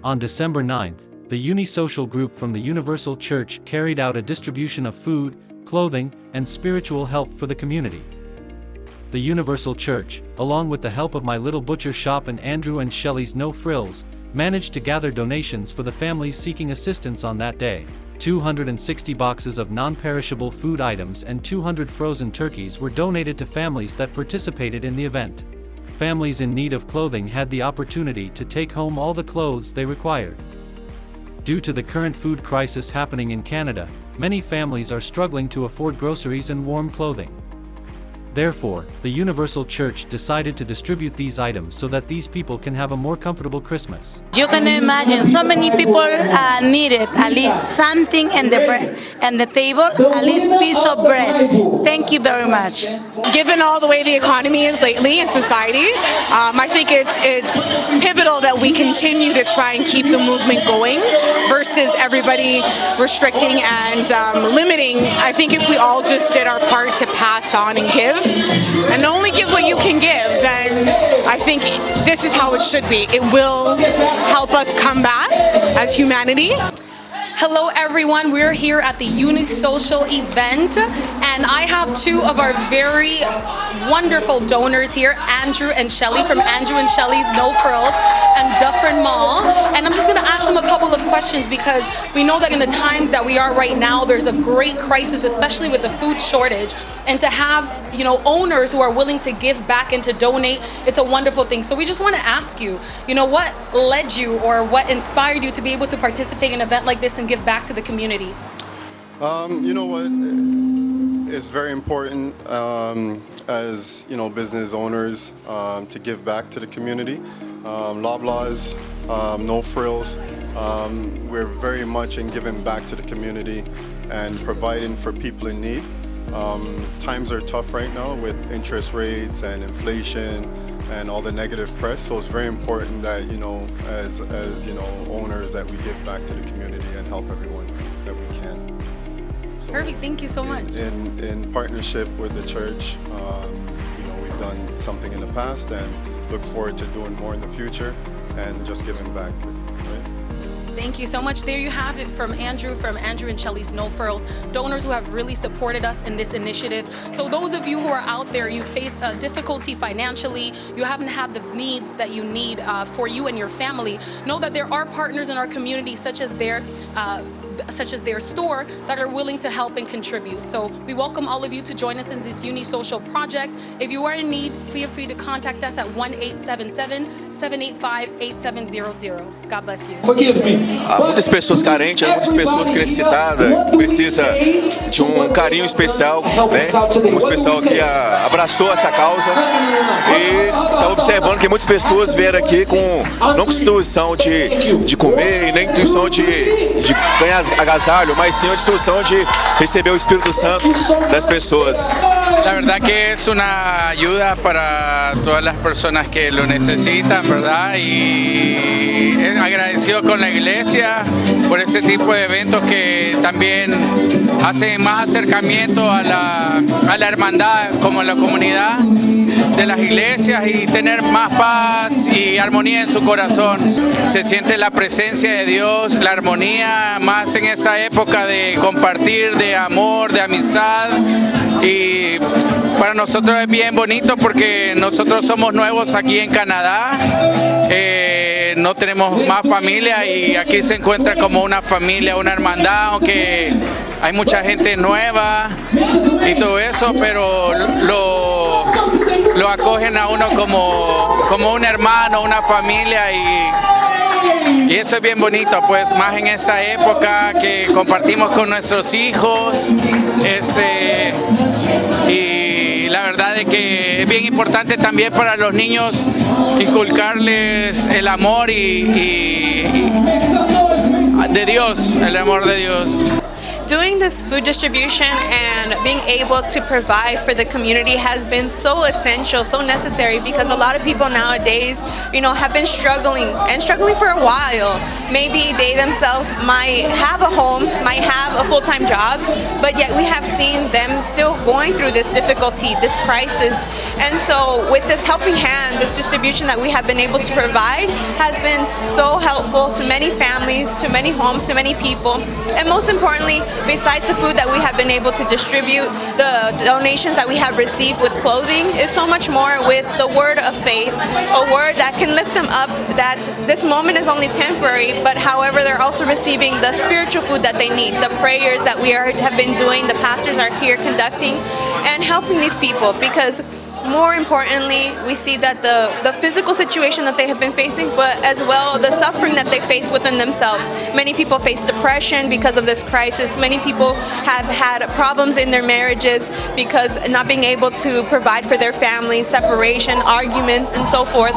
On December 9th, the Unisocial group from the Universal Church carried out a distribution of food, clothing, and spiritual help for the community. The Universal Church, along with the help of My Little Butcher Shop and Andrew and Shelley's No Frills, managed to gather donations for the families seeking assistance on that day. 260 boxes of non-perishable food items and 200 frozen turkeys were donated to families that participated in the event. Families in need of clothing had the opportunity to take home all the clothes they required. Due to the current food crisis happening in Canada, many families are struggling to afford groceries and warm clothing. Therefore, the Universal Church decided to distribute these items so that these people can have a more comfortable Christmas. You can imagine so many people needed at least something in the bread and the table, at least piece of bread. Thank you very much. Given all the way the economy is lately in society, I think it's pivotal that we continue to try and keep the movement going versus everybody restricting and limiting. I think if we all just did our part to pass on and give, and only give what you can give, then I think this is how it should be. It will help us come back as humanity. Hello everyone, we're here at the Unisocial event and I have two of our very wonderful donors here, Andrew and Shelley from Andrew and Shelley's No Frills and Dufferin Mall. And I'm just going to ask them a couple of questions because we know that in the times that we are right now, there's a great crisis, especially with the food shortage. And to have, owners who are willing to give back and to donate, it's a wonderful thing. So we just want to ask you, what led you or what inspired you to be able to participate in an event like this and give back to the community? It's very important as business owners to give back to the community. Loblaws, No Frills, we're very much in giving back to the community and providing for people in need. Times are tough right now with interest rates and inflation and all the negative press, so it's very important that as owners that we give back to the community and help everyone that we can. So perfect, thank you so much. In partnership with the church, we've done something in the past and look forward to doing more in the future and just giving back. Thank you so much. There you have it from Andrew and Shelley's No Frills, donors who have really supported us in this initiative. So those of you who are out there, you faced difficulty financially, you haven't had the needs that you need for you and your family, know that there are partners in our community such as their store that are willing to help and contribute. So we welcome all of you to join us in this Unisocial project. If you are in need, feel free to contact us at 1-877-785-8700. God bless you. Há muitas pessoas carentes, há muitas pessoas necessitadas, que precisam de carinho especial, né? Temos pessoal que abraçou essa causa e está observando que muitas pessoas vieram aqui não com instituição de comer e nem instituição de ganhar agasalho, mas sim a instituição de receber o Espírito Santo das pessoas. La verdad que es una ayuda para todas las personas que lo necesitan, ¿verdad? Y agradecido con la iglesia por ese tipo de eventos que también hacen más acercamiento a la hermandad como a la comunidad de las iglesias y tener más paz y armonía en su corazón. Se siente la presencia de Dios, la armonía, más en esa época de compartir, de amor, de amistad. Y para nosotros es bien bonito porque nosotros somos nuevos aquí en Canadá, no tenemos más familia y aquí se encuentra como una familia, una hermandad, aunque hay mucha gente nueva y todo eso, pero lo acogen a uno como un hermano, una familia y eso es bien bonito, pues más en esa época que compartimos con nuestros hijos, y la verdad es que es bien importante también para los niños inculcarles el amor de Dios, el amor de Dios. Doing this food distribution and being able to provide for the community has been so essential, so necessary, because a lot of people nowadays, have been struggling for a while. Maybe they themselves might have a home, might have a full-time job, but yet we have seen them still going through this difficulty, this crisis, And so with this helping hand, this distribution that we have been able to provide has been so helpful to many families, to many homes, to many people. And most importantly, besides the food that we have been able to distribute, the donations that we have received with clothing is so much more with the word of faith, a word that can lift them up, that this moment is only temporary, but however, they're also receiving the spiritual food that they need, the prayers that we have been doing, the pastors are here conducting, and helping these people, because more importantly, we see that the physical situation that they have been facing, but as well the suffering that they face within themselves. Many people face depression because of this crisis. Many people have had problems in their marriages because not being able to provide for their families, separation, arguments, and so forth.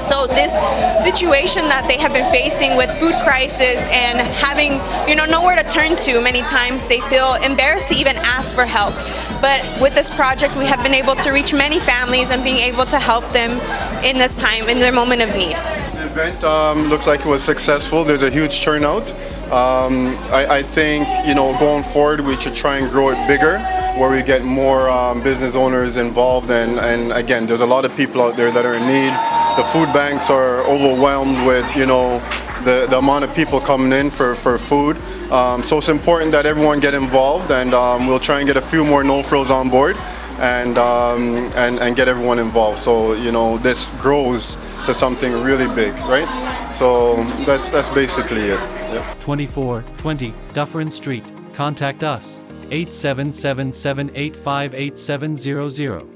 So this situation that they have been facing with food crisis and having, nowhere to turn to, many times they feel embarrassed to even ask for help. But with this project, we have been able to reach many families and being able to help them in this time, in their moment of need. The event looks like it was successful. There's a huge turnout. I think, going forward, we should try and grow it bigger, where we get more business owners involved. And again, there's a lot of people out there that are in need. The food banks are overwhelmed with, the amount of people coming in for food. So it's important that everyone get involved, and we'll try and get a few more no-frills on board and get everyone involved. So, this grows to something really big, right? So that's basically it. Yep. 2420 Dufferin Street. Contact us. 877-785-8700.